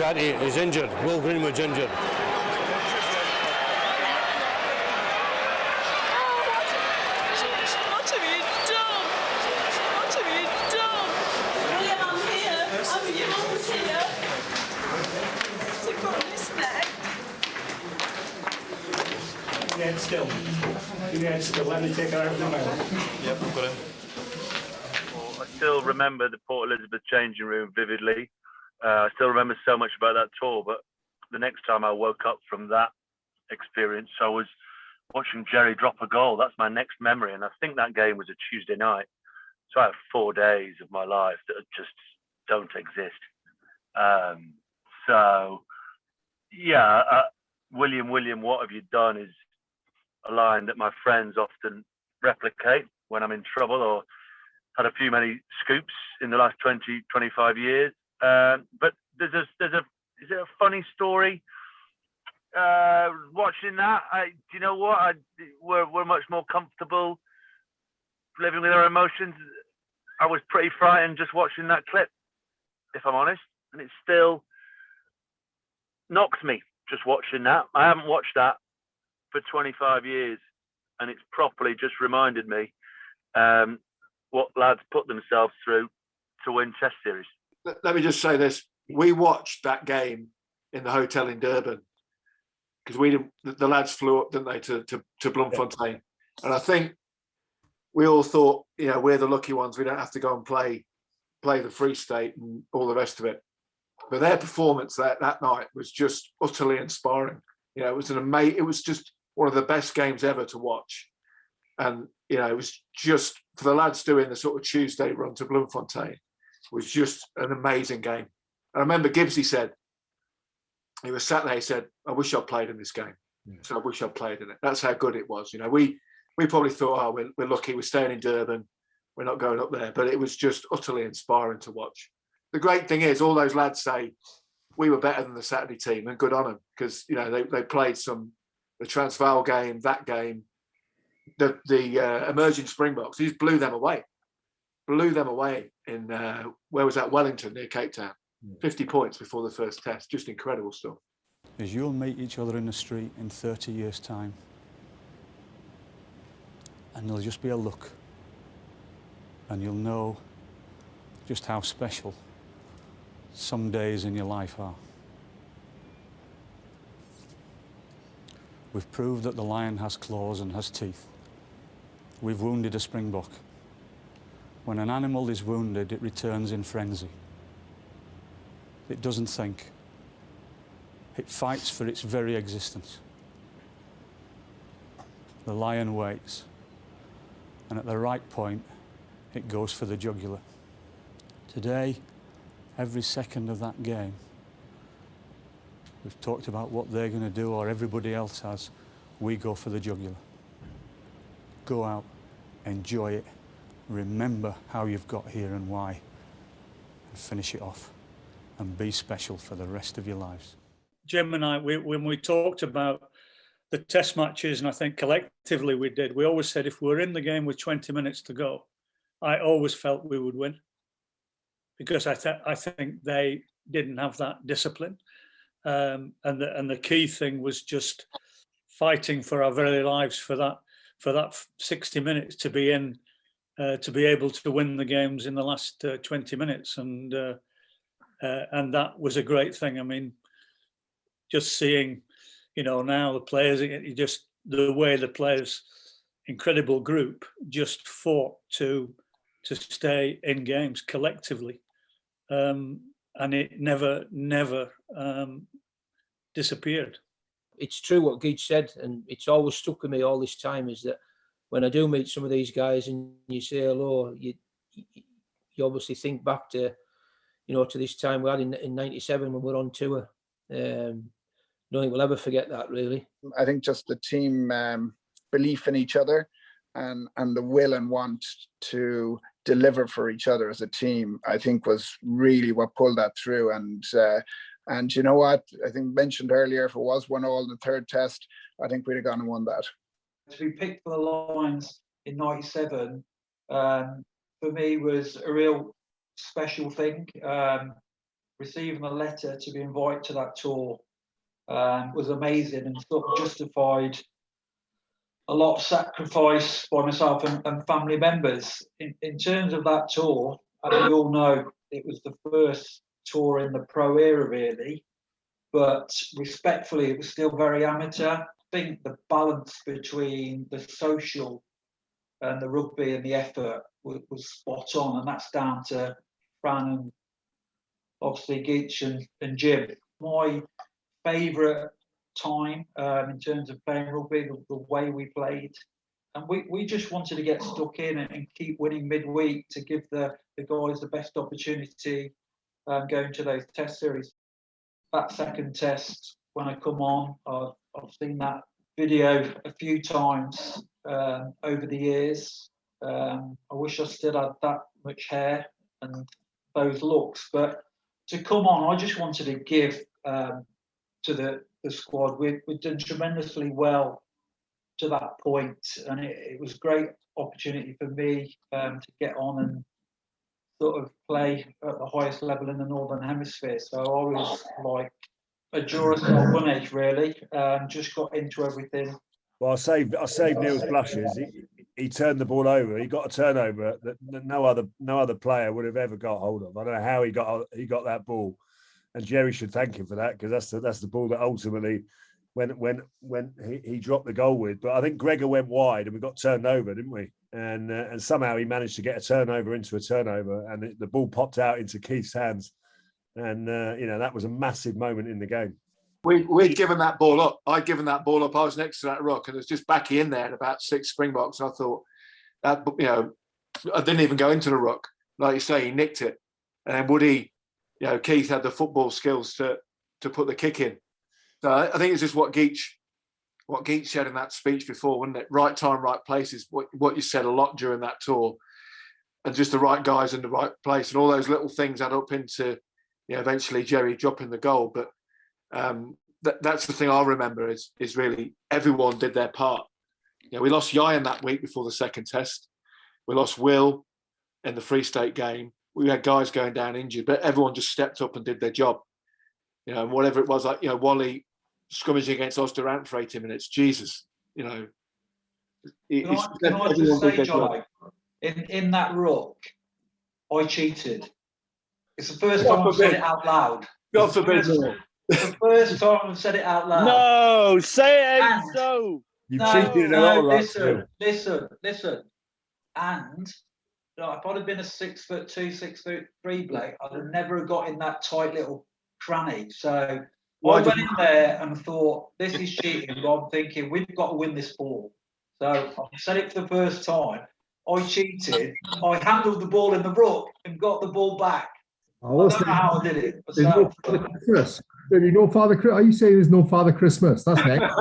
Chatty is injured. Will Greenwood's injured. Still. Let me take her out of the mouth. Yep, I've got him. I still remember the Port Elizabeth changing room vividly. I still remember so much about that tour, but the next time I woke up from that experience, I was watching Jerry drop a goal. That's my next memory, and I think that game was a Tuesday night. So I have 4 days of my life that just don't exist. William, what have you done is a line that my friends often replicate when I'm in trouble or had a few many scoops in the last 20, 25 years. But is it a funny story? Watching that, do you know what? We're much more comfortable living with our emotions. I was pretty frightened just watching that clip, if I'm honest, and it still knocks me just watching that. I haven't watched that for 25 years, and it's properly just reminded me what lads put themselves through to win Test series. Let me just say this: we watched that game in the hotel in Durban because the lads flew up, didn't they, to Bloemfontein, and I think we all thought, we're the lucky ones. We don't have to go and play the Free State and all the rest of it. But their performance that night was just utterly inspiring. It was it was just one of the best games ever to watch. And, it was just, for the lads doing the sort of Tuesday run to Bloemfontein, was just an amazing game. And I remember Gibbsy said, he was sat there, he said, I wish I'd played in this game. Yeah. So I wish I'd played in it. That's how good it was. We probably thought, we're lucky, we're staying in Durban, we're not going up there. But it was just utterly inspiring to watch. The great thing is, all those lads say we were better than the Saturday team, and good on them, because they played the Transvaal game, that game, the emerging Springboks. He just blew them away in where was that? Wellington, near Cape Town. 50 points before the first test. Just incredible stuff. Is you'll meet each other in the street in 30 years' time, and there'll just be a look, and you'll know just how special some days in your life are. We've proved that the lion has claws and has teeth. We've wounded a springbok. When an animal is wounded, it returns in frenzy. It doesn't think. It fights for its very existence. The lion waits, and at the right point, it goes for the jugular. Today, every second of that game, we've talked about what they're going to do, or everybody else has. We go for the jugular. Go out, enjoy it, remember how you've got here and why, and finish it off, and be special for the rest of your lives. Jim and I, when we talked about the test matches, and I think collectively we did, we always said if we were in the game with 20 minutes to go, I always felt we would win, because I think they didn't have that discipline. And the key thing was just fighting for our very lives for that 60 minutes to be in, to be able to win the games in the last 20 minutes, and that was a great thing. I mean, just seeing, now the players, just the way the players, incredible group, just fought to stay in games collectively, and it never disappeared. It's true what Geach said, and it's always stuck with me all this time, is that when I do meet some of these guys and you say hello, you obviously think back to, to this time we had in 97 when we were on tour. I don't think we'll ever forget that, really. I think just the team belief in each other and the will and want to deliver for each other as a team, I think was really what pulled that through. And you know what? I think mentioned earlier, if it was 1-1 in the third test, I think we'd have gone and won that. To be picked for the Lions in 97, for me was a real special thing. receiving a letter to be invited to that tour was amazing and sort of justified a lot of sacrifice by myself and family members. In terms of that tour, as we all know, it was the first tour in the pro era, really. But respectfully, it was still very amateur. I think the balance between the social and the rugby and the effort was spot on, and that's down to Fran and obviously Geach and Jim. My favourite time in terms of playing rugby, the way we played, and we just wanted to get stuck in and keep winning midweek to give the guys the best opportunity going to those test series. That second test, when I come on, I've seen that video a few times over the years. I wish I still had that much hair and those looks, but to come on, I just wanted to give to the squad. We've done tremendously well to that point, and it was a great opportunity for me to get on and sort of play at the highest level in the Northern Hemisphere. So I was like a Duracell bunny, really. Just got into everything. Well, I saved Neil's blushes. He turned the ball over. He got a turnover that no other player would have ever got hold of. I don't know how he got that ball, and Jerry should thank him for that, because that's the ball that ultimately when he dropped the goal with. But I think Gregor went wide and we got turned over, didn't we? And somehow he managed to get a turnover into a turnover, and the ball popped out into Keith's hands, and that was a massive moment in the game. We'd given that ball up. I'd given that ball up. I was next to that ruck, and it was just backy in there at about 6 Springboks. And I thought that, I didn't even go into the ruck. Like you say, he nicked it. And then Woody, Keith had the football skills to put the kick in. So I think it's just what Geach said in that speech before, wasn't it? Right time, right place is what you said a lot during that tour. And just the right guys in the right place. And all those little things add up into, eventually Jerry dropping the goal. But that's the thing I remember is really everyone did their part. We lost Ryan that week before the second test. We lost Will in the Free State game. We had guys going down injured, but everyone just stepped up and did their job. And whatever it was, like Wally scrimmaging against Osterant for 80 minutes. Jesus, Can I just say, Johnny, in that ruck, I cheated. It's the first time I've said it out loud. God forbid. The first time I've said it out loud. No, say it so. You've cheated a lot, listen. And if I'd have been a 6'2", 6'3" bloke, I'd have never got in that tight little cranny. So I went in there and thought, this is cheating. But I'm thinking, we've got to win this ball. So I said it for the first time. I cheated. I handled the ball in the ruck and got the ball back. I don't know how I did it. There's no Father Christmas. There's no Father Christmas. Are you saying there's no Father Christmas? That's next.